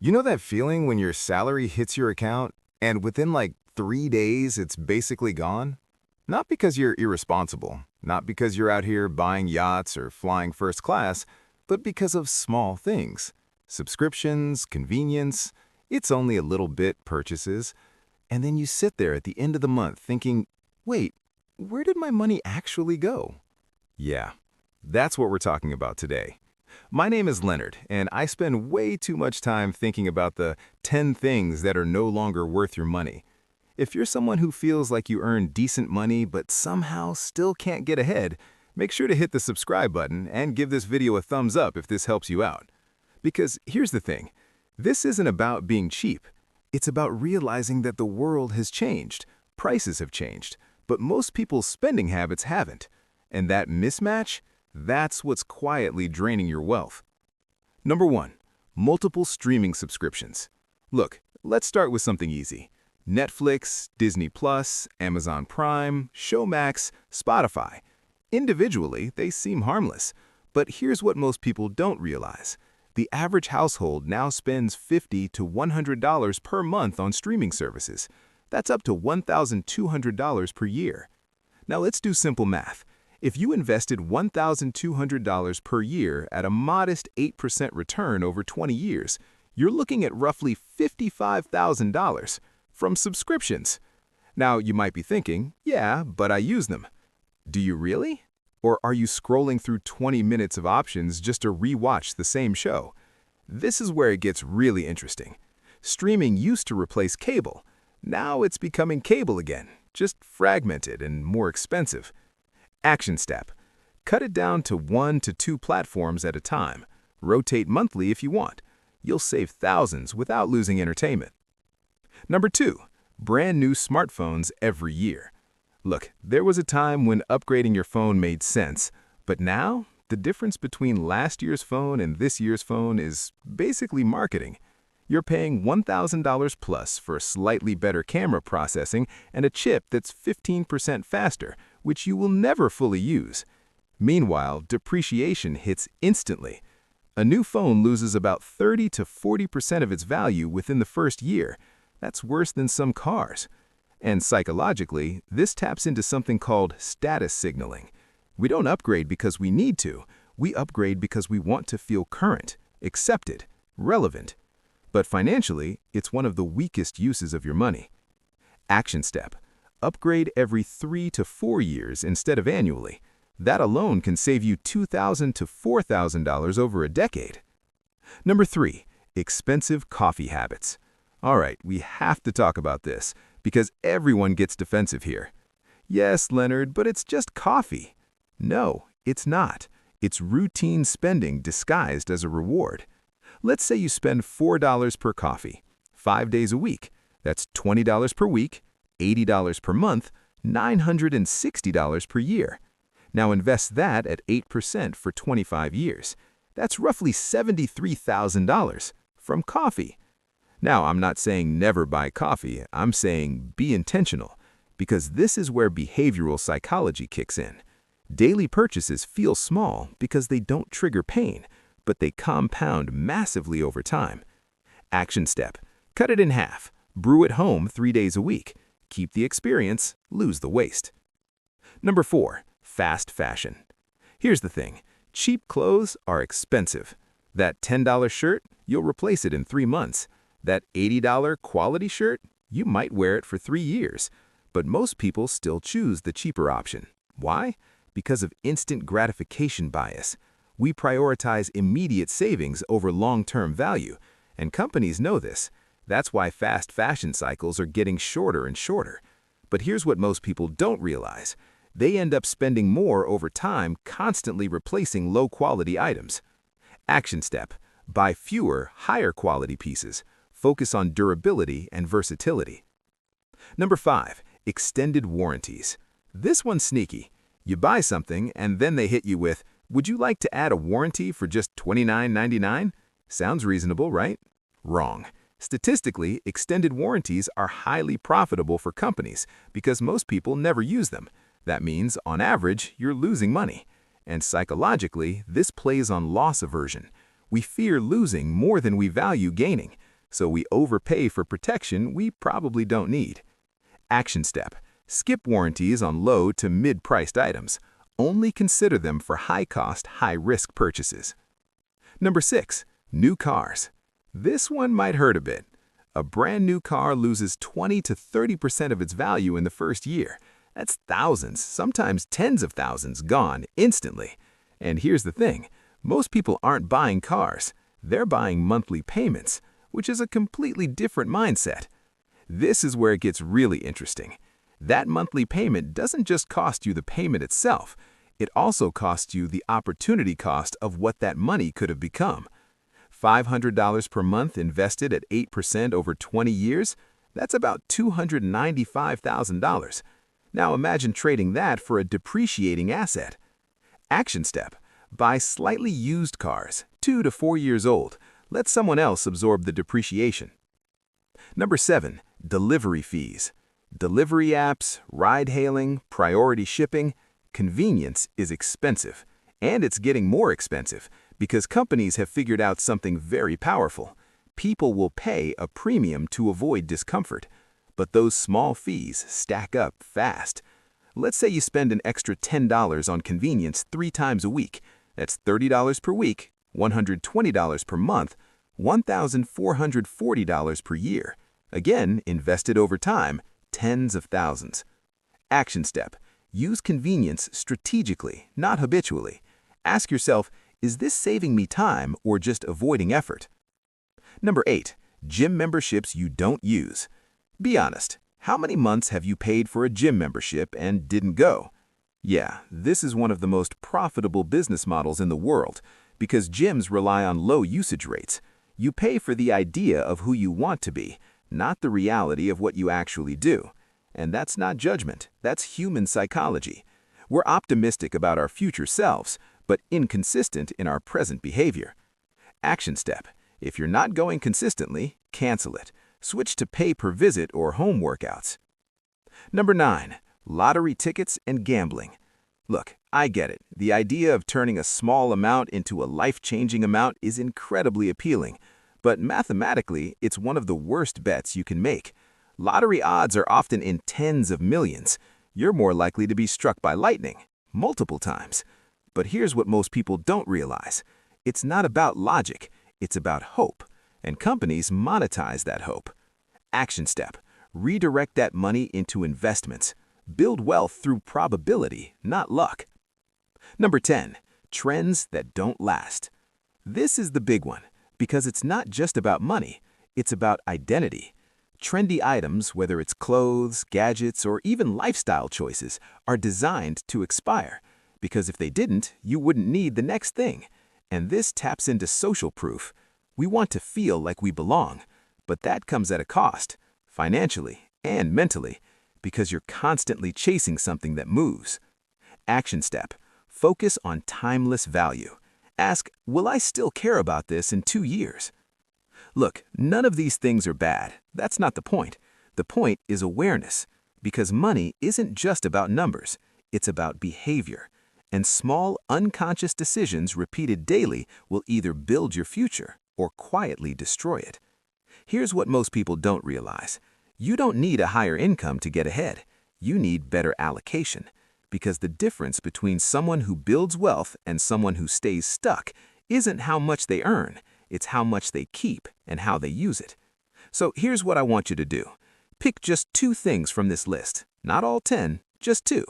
You know that feeling when your salary hits your account and within like 3 days it's basically gone? Not because you're irresponsible, not because you're out here buying yachts or flying first class, but because of small things. Subscriptions, convenience, it's only a little bit purchases. And then you sit there at the end of the month thinking, wait, where did my money actually go? Yeah, that's what we're talking about today. My name is Leonard, and I spend way too much time thinking about the 10 things that are no longer worth your money. If you're someone who feels like you earn decent money but somehow still can't get ahead, make sure to hit the subscribe button and give this video a thumbs up if this helps you out. Because here's the thing, this isn't about being cheap. It's about realizing that the world has changed, prices have changed, but most people's spending habits haven't. And that mismatch? That's what's quietly draining your wealth. Number 1. Multiple streaming subscriptions. Look, let's start with something easy. Netflix, Disney+, Amazon Prime, Showmax, Spotify. Individually, they seem harmless. But here's what most people don't realize. The average household now spends $50 to $100 per month on streaming services. That's up to $1,200 per year. Now let's do simple math. If you invested $1,200 per year at a modest 8% return over 20 years, you're looking at roughly $55,000 from subscriptions. Now, you might be thinking, yeah, but I use them. Do you really? Or are you scrolling through 20 minutes of options just to re-watch the same show? This is where it gets really interesting. Streaming used to replace cable. Now it's becoming cable again, just fragmented and more expensive. Action step. Cut it down to 1 to 2 platforms at a time. Rotate monthly if you want. You'll save thousands without losing entertainment. Number 2. Brand new smartphones every year. Look, there was a time when upgrading your phone made sense, but now the difference between last year's phone and this year's phone is basically marketing. You're paying $1,000 plus for slightly better camera processing and a chip that's 15% faster, which you will never fully use. Meanwhile, depreciation hits instantly. A new phone loses about 30 to 40% of its value within the first year. That's worse than some cars. And psychologically, this taps into something called status signaling. We don't upgrade because we need to. We upgrade because we want to feel current, accepted, relevant. But financially, it's one of the weakest uses of your money. Action step. Upgrade every 3 to 4 years instead of annually. That alone can save you $2,000 to $4,000 over a decade. Number 3. Expensive coffee habits. All right, we have to talk about this because everyone gets defensive here. Yes, Leonard, but it's just coffee. No, it's not. It's routine spending disguised as a reward. Let's say you spend $4 per coffee, 5 days a week. That's $20 per week, $80 per month, $960 per year. Now invest that at 8% for 25 years. That's roughly $73,000 from coffee. Now, I'm not saying never buy coffee. I'm saying be intentional, because this is where behavioral psychology kicks in. Daily purchases feel small because they don't trigger pain, but they compound massively over time. Action step. Cut it in half. Brew at home 3 days a week. Keep the experience, lose the waste. Number 4. Fast fashion. Here's the thing. Cheap clothes are expensive. That $10 shirt, you'll replace it in 3 months. That $80 quality shirt, you might wear it for 3 years. But most people still choose the cheaper option. Why? Because of instant gratification bias. We prioritize immediate savings over long-term value, and companies know this. That's why fast fashion cycles are getting shorter and shorter. But here's what most people don't realize. They end up spending more over time constantly replacing low-quality items. Action step. Buy fewer, higher-quality pieces. Focus on durability and versatility. Number 5. Extended warranties. This one's sneaky. You buy something and then they hit you with, "Would you like to add a warranty for just $29.99? Sounds reasonable, right? Wrong. Statistically, extended warranties are highly profitable for companies because most people never use them. That means, on average, you're losing money. And psychologically, this plays on loss aversion. We fear losing more than we value gaining. so we overpay for protection we probably don't need. Action step: skip warranties on low to mid-priced items. Only consider them for high-cost, high-risk purchases. Number 6. New cars. This one might hurt a bit. A brand new car loses 20 to 30% of its value in the first year. That's thousands, sometimes tens of thousands, gone instantly. And here's the thing, most people aren't buying cars. They're buying monthly payments, which is a completely different mindset. This is where it gets really interesting. That monthly payment doesn't just cost you the payment itself, it also costs you the opportunity cost of what that money could have become. $500 per month invested at 8% over 20 years, that's about $295,000. Now imagine trading that for a depreciating asset. Action step: buy slightly used cars, 2 to 4 years old. Let someone else absorb the depreciation. Number 7. Delivery fees. Delivery apps, ride-hailing, priority shipping. Convenience is expensive, and it's getting more expensive because companies have figured out something very powerful. People will pay a premium to avoid discomfort, but those small fees stack up fast. Let's say you spend an extra $10 on convenience 3 times a week. That's $30 per week, $120 per month, $1,440 per year. Again, invested over time, tens of thousands. Action step: use convenience strategically, not habitually. Ask yourself, is this saving me time or just avoiding effort? Number 8. Gym memberships you don't use. Be honest, how many months have you paid for a gym membership and didn't go? Yeah, this is one of the most profitable business models in the world because gyms rely on low usage rates. You pay for the idea of who you want to be, not the reality of what you actually do. And that's not judgment, that's human psychology. We're optimistic about our future selves, but inconsistent in our present behavior. Action step: if you're not going consistently, cancel it. Switch to pay-per-visit or home workouts. Number 9. Lottery tickets and gambling. Look, I get it. The idea of turning a small amount into a life-changing amount is incredibly appealing, but mathematically, it's one of the worst bets you can make. Lottery odds are often in tens of millions. You're more likely to be struck by lightning, multiple times. But here's what most people don't realize. It's not about logic, it's about hope, and companies monetize that hope. Action step: redirect that money into investments. Build wealth through probability, not luck. Number 10. Trends that don't last. This is the big one, because it's not just about money, it's about identity. Trendy items, whether it's clothes, gadgets, or even lifestyle choices, are designed to expire, because if they didn't, you wouldn't need the next thing. And this taps into social proof. We want to feel like we belong, but that comes at a cost, financially and mentally, because you're constantly chasing something that moves. Action step: focus on timeless value. Ask, will I still care about this in 2 years? Look, none of these things are bad. That's not the point. The point is awareness, because money isn't just about numbers. It's about behavior. And small, unconscious decisions repeated daily will either build your future or quietly destroy it. Here's what most people don't realize. You don't need a higher income to get ahead. You need better allocation, because the difference between someone who builds wealth and someone who stays stuck isn't how much they earn. It's how much they keep and how they use it. So here's what I want you to do. Pick just 2 things from this list. Not all 10, just 2.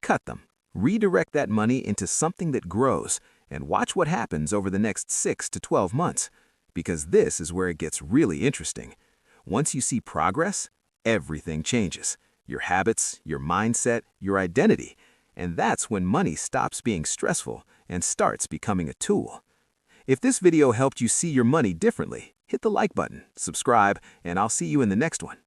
Cut them. Redirect that money into something that grows and watch what happens over the next 6 to 12 months. Because this is where it gets really interesting. Once you see progress, everything changes. Your habits, your mindset, your identity. And that's when money stops being stressful and starts becoming a tool. If this video helped you see your money differently, hit the like button, subscribe, and I'll see you in the next one.